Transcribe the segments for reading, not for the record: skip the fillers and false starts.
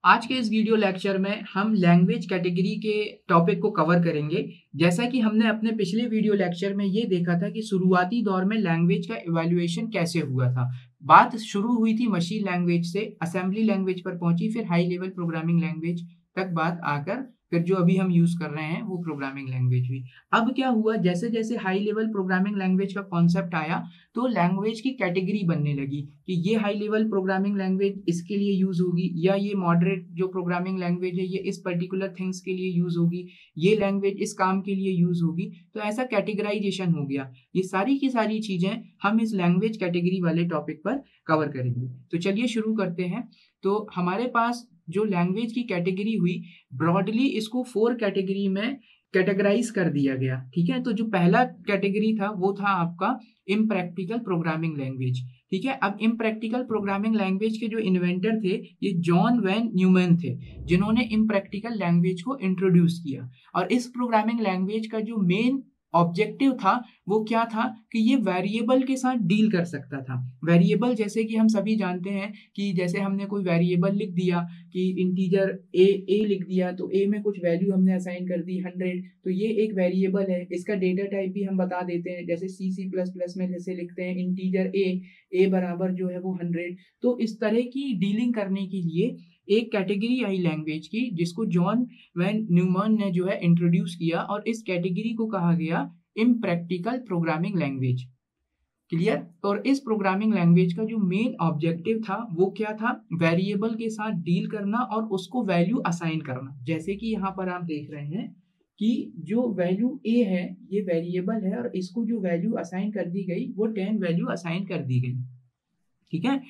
आज के इस वीडियो लेक्चर में हम लैंग्वेज कैटेगरी के टॉपिक को कवर करेंगे। जैसा कि हमने अपने पिछले वीडियो लेक्चर में ये देखा था कि शुरुआती दौर में लैंग्वेज का इवैल्यूएशन कैसे हुआ था। बात शुरू हुई थी मशीन लैंग्वेज से, असेंबली लैंग्वेज पर पहुंची, फिर हाई लेवल प्रोग्रामिंग लैंग्वेज तक बात आकर फिर जो अभी हम यूज कर रहे हैं वो प्रोग्रामिंग लैंग्वेज हुई। अब क्या हुआ, जैसे जैसे हाई लेवल प्रोग्रामिंग लैंग्वेज का कॉन्सेप्ट आया तो लैंग्वेज की कैटेगरी बनने लगी कि ये हाई लेवल प्रोग्रामिंग लैंग्वेज इसके लिए यूज होगी, या ये मॉडरेट जो प्रोग्रामिंग लैंग्वेज है ये इस पर्टिकुलर थिंग्स के लिए यूज होगी, ये लैंग्वेज इस काम के लिए यूज होगी। तो ऐसा कैटेगराइजेशन हो गया। ये सारी की सारी चीजें हम इस लैंग्वेज कैटेगरी वाले टॉपिक पर कवर करेंगे। तो चलिए शुरू करते हैं। तो हमारे पास जो लैंग्वेज की कैटेगरी हुई, ब्रॉडली इसको 4 कैटेगरी में कैटेगराइज कर दिया गया। ठीक है, तो जो पहला कैटेगरी था वो था आपका इम्प्रैक्टिकल प्रोग्रामिंग लैंग्वेज। ठीक है, अब इम्प्रैक्टिकल प्रोग्रामिंग लैंग्वेज के जो इन्वेंटर थे ये जॉन वैन न्यूमैन थे, जिन्होंने इम्प्रैक्टिकल लैंग्वेज को इंट्रोड्यूस किया। और इस प्रोग्रामिंग लैंग्वेज का जो मेन ऑब्जेक्टिव था वो क्या था कि ये वेरिएबल के साथ डील कर सकता था। वेरिएबल जैसे कि हम सभी जानते हैं कि जैसे हमने कोई वेरिएबल लिख दिया कि इंटीजर ए लिख दिया, तो ए में कुछ वैल्यू हमने असाइन कर दी 100, तो ये एक वेरिएबल है। इसका डेटा टाइप भी हम बता देते हैं, जैसे C++ में जैसे लिखते हैं इंटीजर ए बराबर जो है वो 100। तो इस तरह की डीलिंग करने के लिए एक कैटेगरी आई लैंग्वेज की, जिसको जॉन वैन न्यूमैन ने जो है इंट्रोड्यूस किया, और इस कैटेगरी को कहा गया इम्प्रैक्टिकल प्रोग्रामिंग लैंग्वेज। क्लियर। और इस प्रोग्रामिंग लैंग्वेज का जो मेन ऑब्जेक्टिव था वो क्या था, वेरिएबल के साथ डील करना और उसको वैल्यू असाइन करना। जैसे कि यहाँ पर आप देख रहे हैं कि जो वैल्यू ए है ये वेरिएबल है, और इसको जो वैल्यू असाइन कर दी गई वो 10 वैल्यू असाइन कर दी गई। ठीक है,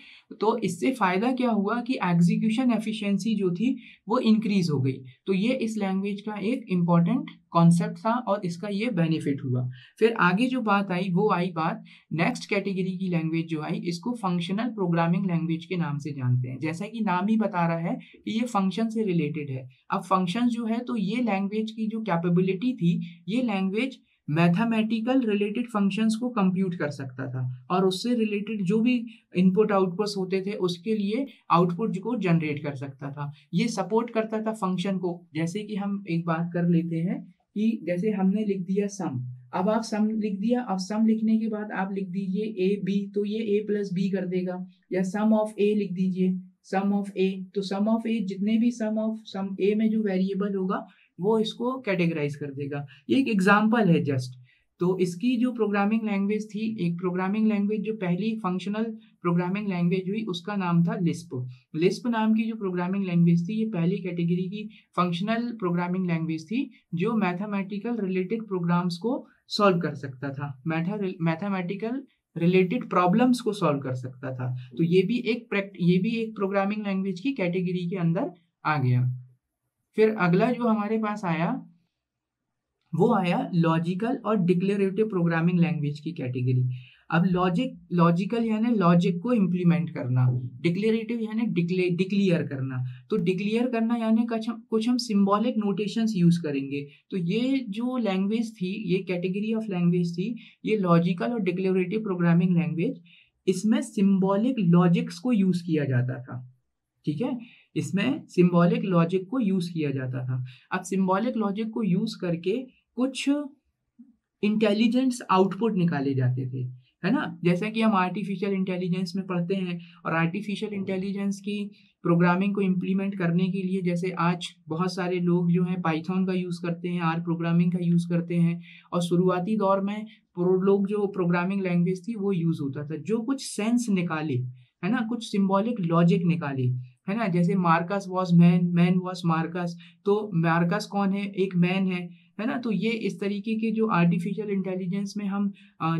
तो इससे फायदा क्या हुआ कि एग्जीक्यूशन एफिशिएंसी जो थी वो इंक्रीज हो गई। तो ये इस लैंग्वेज का एक इंपॉर्टेंट कॉन्सेप्ट था और इसका ये बेनिफिट हुआ। फिर आगे जो बात आई वो आई बात नेक्स्ट कैटेगरी की लैंग्वेज जो आई, इसको फंक्शनल प्रोग्रामिंग लैंग्वेज के नाम से जानते हैं। जैसा कि नाम ही बता रहा है कि ये फंक्शन से रिलेटेड है। अब फंक्शन जो है, तो ये लैंग्वेज की जो कैपेबिलिटी थी, ये लैंग्वेज मैथमेटिकल रिलेटेड फंक्शंस को कंप्यूट कर सकता था, और उससे रिलेटेड जो भी इनपुट आउटपुट्स होते थे उसके लिए आउटपुट को जनरेट कर सकता था। ये सपोर्ट करता था फंक्शन को। जैसे कि हम एक बात कर लेते हैं कि जैसे हमने लिख दिया सम, अब आप सम लिख दिया, अब सम लिखने के बाद आप लिख दीजिए ए बी, तो ये ए प्लस बी कर देगा। या सम ऑफ ए लिख दीजिए, सम ऑफ ए, तो सम ऑफ ए जितने भी सम ए में जो वेरिएबल होगा वो इसको कैटेगराइज कर देगा। ये एक एग्जाम्पल है जस्ट। तो इसकी जो प्रोग्रामिंग लैंग्वेज थी, एक प्रोग्रामिंग लैंग्वेज जो पहली फंक्शनल प्रोग्रामिंग लैंग्वेज हुई उसका नाम था लिस्प। लिस्प नाम की जो प्रोग्रामिंग लैंग्वेज थी ये पहली कैटेगरी की फंक्शनल प्रोग्रामिंग लैंग्वेज थी जो मैथमेटिकल रिलेटेड प्रोग्राम्स को सॉल्व कर सकता था, मैथमेटिकल रिलेटेड प्रॉब्लम्स को सॉल्व कर सकता था। तो ये भी एक प्रोग्रामिंग लैंग्वेज की कैटेगरी के अंदर आ गया। फिर अगला जो हमारे पास आया वो आया लॉजिकल और डिक्लेरेटिव प्रोग्रामिंग लैंग्वेज की कैटेगरी। अब लॉजिकल यानी लॉजिक को इम्प्लीमेंट करना, डिक्लेरेटिव यानी डिक्लेयर करना। तो डिक्लेयर करना यानी कुछ हम सिंबॉलिक नोटेशंस यूज करेंगे। तो ये जो लैंग्वेज थी, ये कैटेगरी ऑफ लैंग्वेज थी, ये लॉजिकल और डिक्लेरेटिव प्रोग्रामिंग लैंग्वेज, इसमें सिंबॉलिक लॉजिक्स को यूज किया जाता था। ठीक है, इसमें सिंबॉलिक लॉजिक को यूज किया जाता था। अब सिंबॉलिक लॉजिक को यूज करके कुछ इंटेलिजेंस आउटपुट निकाले जाते थे, है ना। जैसा कि हम आर्टिफिशियल इंटेलिजेंस में पढ़ते हैं, और आर्टिफिशियल इंटेलिजेंस की प्रोग्रामिंग को इम्प्लीमेंट करने के लिए जैसे आज बहुत सारे लोग जो हैं पाइथन का यूज़ करते हैं, आर प्रोग्रामिंग का यूज़ करते हैं। और शुरुआती दौर में लोग जो प्रोग्रामिंग लैंग्वेज थी वो यूज़ होता था, जो कुछ सेंस निकाले, है ना, कुछ सिंबॉलिक लॉजिक निकाले, है ना। जैसे Marcus was man, man was Marcus, तो मार्कस कौन है, एक मैन है ना। तो ये इस तरीके के जो आर्टिफिशियल इंटेलिजेंस में हम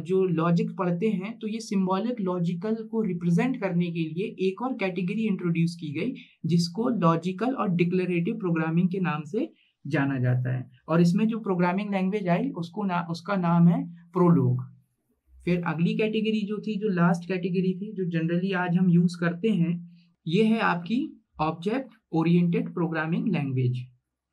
जो लॉजिक पढ़ते हैं, तो ये सिंबॉलिक लॉजिकल को रिप्रेजेंट करने के लिए एक और कैटेगरी इंट्रोड्यूस की गई, जिसको लॉजिकल और डिक्लेरेटिव प्रोग्रामिंग के नाम से जाना जाता है। और इसमें जो प्रोग्रामिंग लैंग्वेज आई उसका नाम है प्रोलोग। फिर अगली कैटेगरी जो थी, जो लास्ट कैटेगरी थी, जो जनरली आज हम यूज करते हैं, ये है आपकी ऑब्जेक्ट ओरिएंटेड प्रोग्रामिंग लैंग्वेज।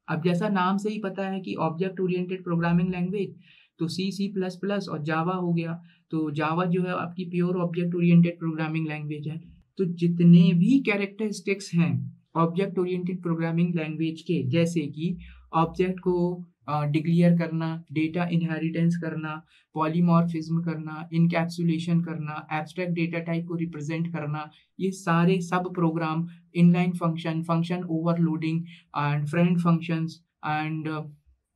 अब जैसा नाम से ही पता है कि ऑब्जेक्ट ओरिएंटेड प्रोग्रामिंग लैंग्वेज, तो C++ और जावा हो गया। तो जावा जो है आपकी pure object oriented programming language है। तो जितने भी कैरेक्टरिस्टिक्स हैं ऑब्जेक्ट ओरिएंटेड प्रोग्रामिंग लैंग्वेज के, जैसे कि ऑब्जेक्ट को डिक्लेयर करना, डेटा इनहेरिटेंस करना, पॉलीमॉर्फिज्म करना, इनकैप्सुलेशन करना, एब्स्ट्रैक्ट डेटा टाइप को रिप्रेजेंट करना, ये सारे सब program, inline function, function overloading and friend functions and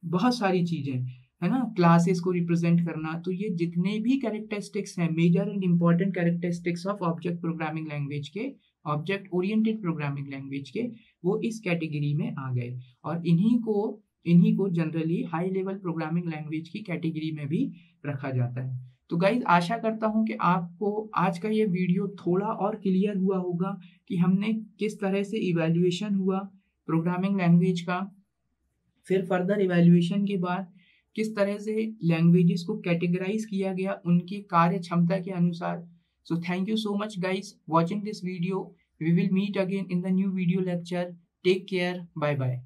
बहुत सारी चीज़ें, है ना, क्लासेस को रिप्रेजेंट करना। तो ये जितने भी कैरेक्टरिस्टिक्स हैं, major and important characteristics of object programming language के, ऑब्जेक्ट ओरिएंटेड प्रोग्रामिंग लैंग्वेज के, वो इस कैटेगरी में आ गए। और इन्हीं को generally high level programming language की कैटेगरी में भी रखा जाता है। तो गाइज, आशा करता हूँ कि आपको आज का ये वीडियो थोड़ा और क्लियर हुआ होगा कि हमने किस तरह से इवैल्यूएशन हुआ प्रोग्रामिंग लैंग्वेज का, फिर फर्दर इवैल्यूएशन के बाद किस तरह से लैंग्वेजेस को कैटेगराइज किया गया उनकी कार्य क्षमता के अनुसार। So thank you so much guys watching this video. We will meet again in the new video lecture. Take care. Bye bye.